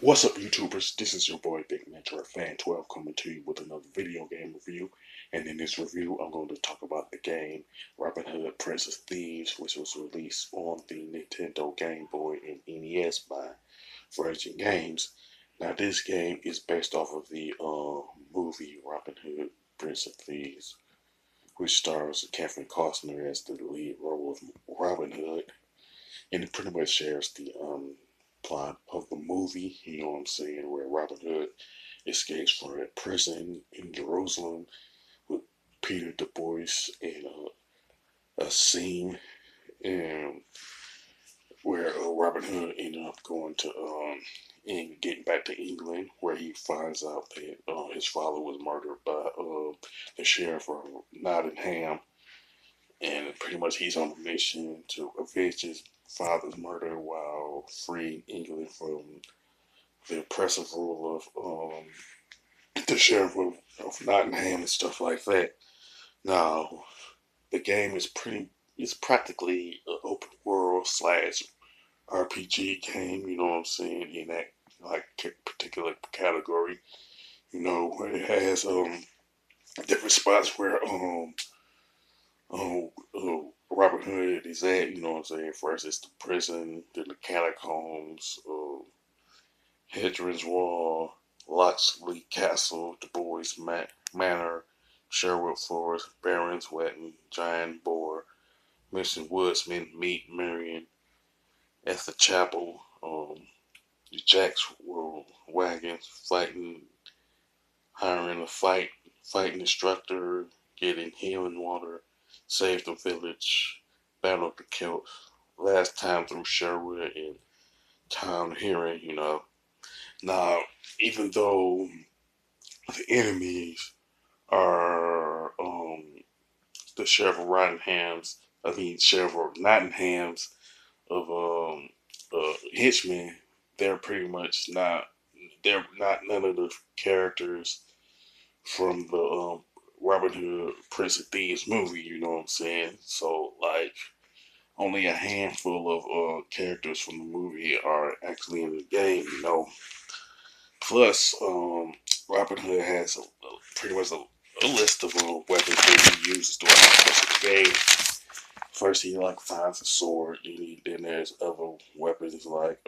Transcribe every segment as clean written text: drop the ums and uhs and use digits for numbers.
What's up, YouTubers? This is your boy Big Metro Fan 12 coming to you with another video game review. And in this review, I'm going to talk about the game Robin Hood Prince of Thieves, which was released on the Nintendo Game Boy and NES by Virgin Games. Now, this game is based off of the movie Robin Hood Prince of Thieves, which stars Kevin Costner as the lead role of Robin Hood, and it pretty much shares the plot of the movie, you know what I'm saying, where Robin Hood escapes from a prison in Jerusalem with Peter Du Bois and a scene and where Robin Hood ended up going to and getting back to England, where he finds out that his father was murdered by the sheriff of Nottingham, and pretty much he's on a mission to avenge his father's murder while freeing England from the oppressive rule of the sheriff of Nottingham and stuff like that. Now, the game is it's practically an open world slash RPG game. You know what I'm saying? In that like particular category, you know, where it has different spots where Robin Hood is at. You know what I'm saying? First, it's the prison, then the catacombs, Hadrian's Wall, Locksley Castle, Du Bois Manor, Sherwood Forest, Barons Wetton, Giant Boar, Mission Woodsman, Meet Marion, at the Chapel, the Jack's Wagon, hiring a fighting instructor, getting healing water, save the village, battle of the Celts, last time through Sherwood and town hearing, you know. Now, even though the enemies are the Sheriff of Sheriff of Nottingham's of henchmen. They're pretty much not. They're not none of the characters from the Robin Hood Prince of Thieves movie. You know what I'm saying? So like, only a handful of characters from the movie are actually in the game. You know. Plus, Robin Hood has pretty much a list of weapons that he uses throughout the course of the game. First, he like finds a sword. Then there's other weapons like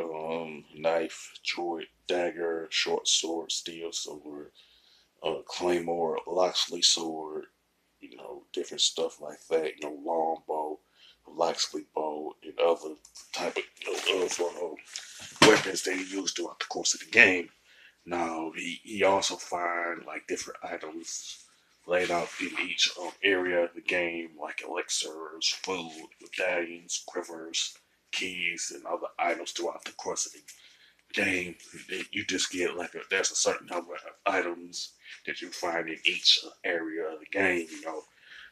knife, droid, dagger, short sword, steel sword, claymore, Locksley sword. You know, different stuff like that. You know, long bow, Locksley bow, and other type of weapons that he used throughout the course of the game. Now he also find like different items laid out in each area of the game, like elixirs, food, medallions, quivers, keys, and other items throughout the course of the game. You just get there's a certain number of items that you find in each area of the game. You know,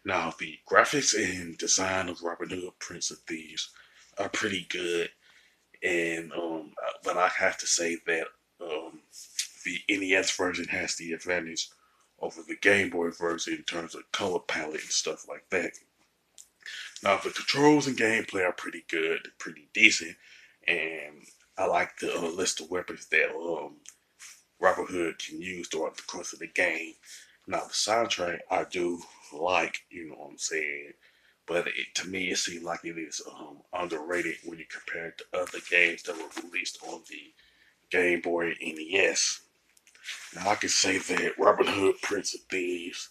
now the graphics and design of Robin Hood Prince of Thieves are pretty good, and but I have to say that um, the NES version has the advantage over the Game Boy version in terms of color palette and stuff like that. Now, the controls and gameplay are pretty good, pretty decent, and I like the list of weapons that Robin Hood can use throughout the course of the game. Now, the soundtrack I do like, you know what I'm saying, but to me, it seems like it is underrated when you compare it to other games that were released on the Game Boy and NES. Now, I can say that Robin Hood Prince of Thieves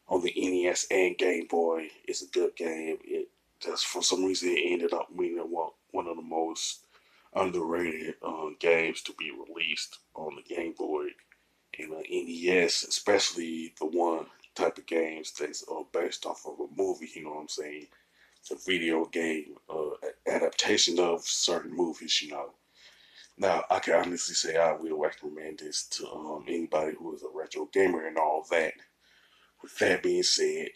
on the NES and Game Boy is a good game. It just for some reason it ended up being one of the most underrated games to be released on the Game Boy and the NES, especially the one type of games that's based off of a movie. You know what I'm saying? It's a video game adaptation of certain movies. You know. Now, I can honestly say I will recommend this to anybody who is a retro gamer and all that. With that being said,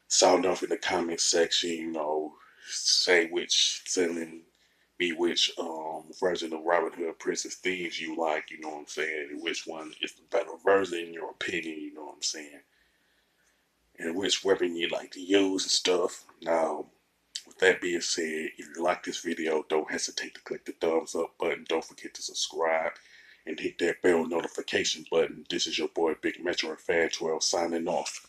sound off in the comment section, you know, say sending me which version of Robin Hood Prince of Thieves you like, you know what I'm saying, and which one is the better version in your opinion, you know what I'm saying, and which weapon you like to use and stuff. Now, with that being said, if you like this video, don't hesitate to click the thumbs up button. Don't forget to subscribe and hit that bell notification button. This is your boy Big Metro Fan 12 signing off.